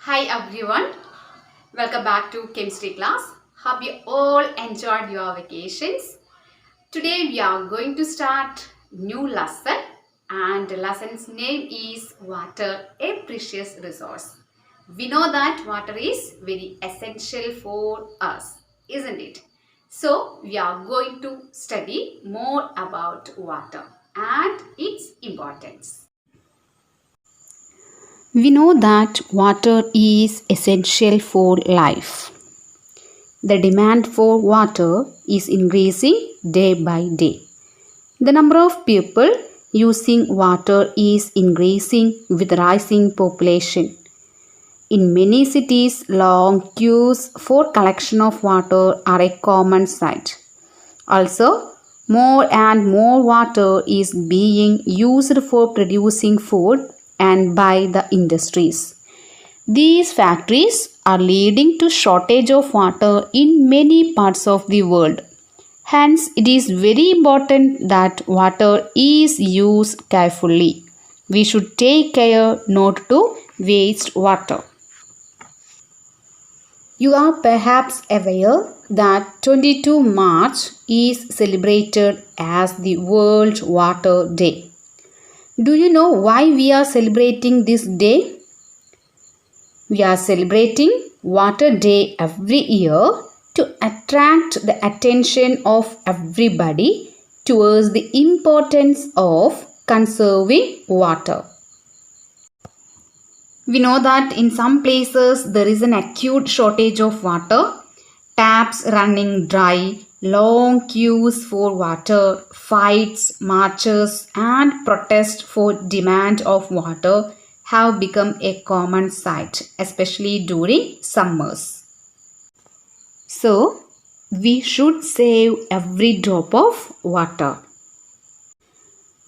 Hi everyone, welcome back to chemistry class. Hope you all enjoyed your vacations. Today we are going to start new lesson and the lesson's name is water, a precious resource. We know that water is very essential for us, isn't it? So we are going to study more about water and its importance. We know that water is essential for life. The demand for water is increasing day by day. The number of people using water is increasing with rising population. In many cities, long queues for collection of water are a common sight. Also, more and more water is being used for producing food and by the industries. These factories are leading to shortage of water in many parts of the world. Hence, it is very important that water is used carefully. We should take care not to waste water. You are perhaps aware that 22 March is celebrated as the World Water Day. Do you know why we are celebrating this day? We are celebrating Water Day every year to attract the attention of everybody towards the importance of conserving water. We know that in some places there is an acute shortage of water, taps running dry, long queues for water, fights, marches and protests for demand of water have become a common sight, especially during summers. So, we should save every drop of water.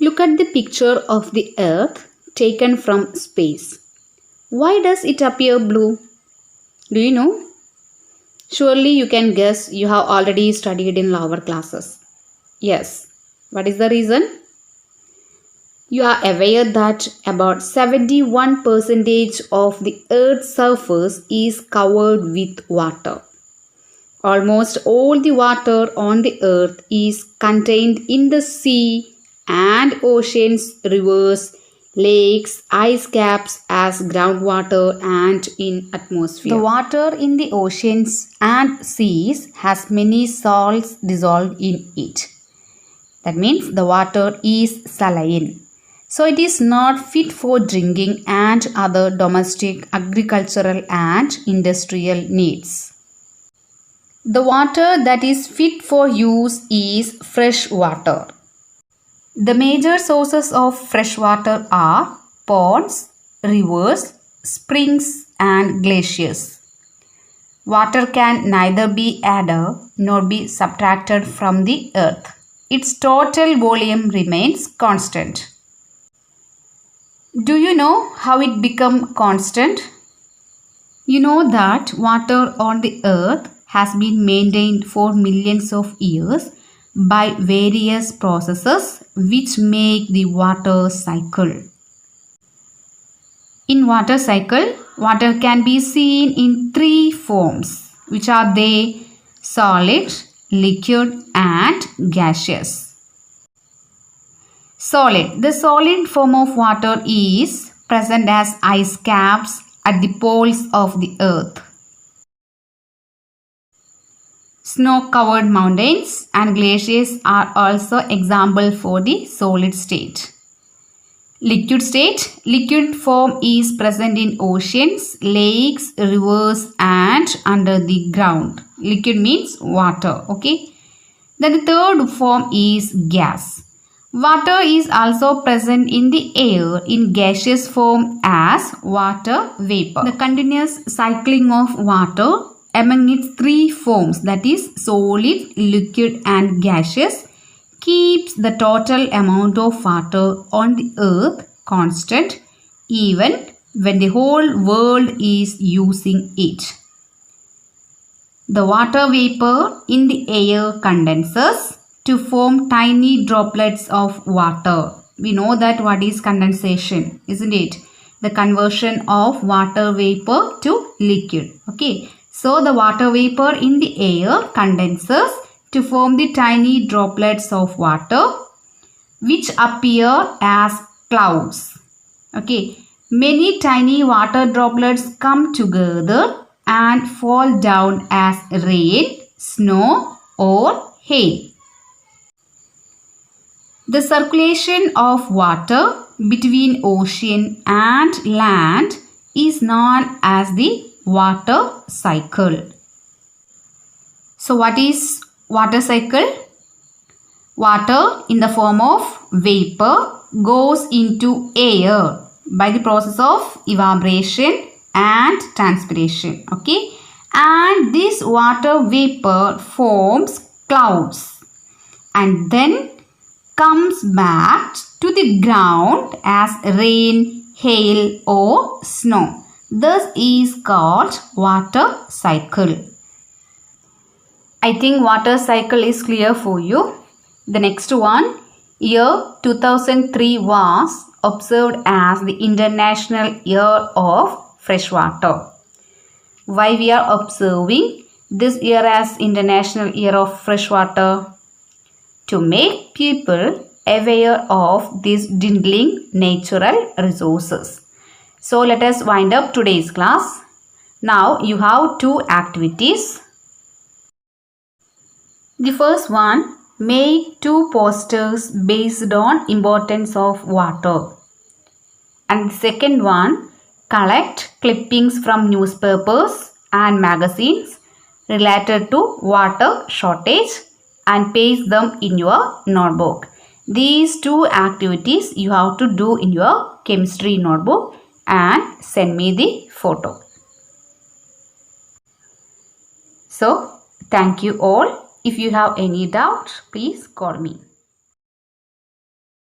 Look at the picture of the earth taken from space. Why does it appear blue? Do you know? Surely you can guess, you have already studied in lower classes. Yes. What is the reason? You are aware that about 71% of the Earth's surface is covered with water. Almost all the water on the Earth is contained in the sea and oceans, rivers, lakes, ice caps as groundwater and in atmosphere. The water in the oceans and seas has many salts dissolved in it. That means the water is saline. So it is not fit for drinking and other domestic, agricultural and industrial needs. The water that is fit for use is fresh water. The major sources of fresh water are ponds, rivers, springs and glaciers. Water can neither be added nor be subtracted from the earth. Its total volume remains constant. Do you know how it become constant? You know that water on the earth has been maintained for millions of years by various processes which make the water cycle. In water cycle, water can be seen in three forms, which are they: solid, liquid and gaseous. Solid. The solid form of water is present as ice caps at the poles of the earth. Snow-covered mountains and glaciers are also example for the solid state. Liquid state. Liquid form is present in oceans, lakes, rivers and under the ground. Liquid means water. Okay. Then the third form is gas. Water is also present in the air in gaseous form as water vapor. The continuous cycling of water among its three forms, that is solid, liquid and gaseous, keeps the total amount of water on the earth constant even when the whole world is using it. The water vapor in the air condenses to form tiny droplets of water. We know that what is condensation, isn't it? the conversion of water vapor to liquid. Okay, so the water vapor in the air condenses to form the tiny droplets of water which appear as clouds. Okay, many tiny water droplets come together and fall down as rain, snow or hail. The circulation of water between ocean and land is known as the water cycle. So what is water cycle? Water in the form of vapor goes into air by the process of evaporation and transpiration. Okay, and this water vapor forms clouds and then comes back to the ground as rain, hail or snow. This is called water cycle. I think water cycle is clear for you. The next one, year 2003 was observed as the International Year of Freshwater. Why we are observing this year as International Year of Freshwater? To make people aware of these dwindling natural resources. So let us wind up today's class. Now you have two activities. The first one, make two posters based on importance of water. And the second one, collect clippings from newspapers and magazines related to water shortage and paste them in your notebook. These two activities you have to do in your chemistry notebook and send me the photo. So, thank you all. If you have any doubt, please call me.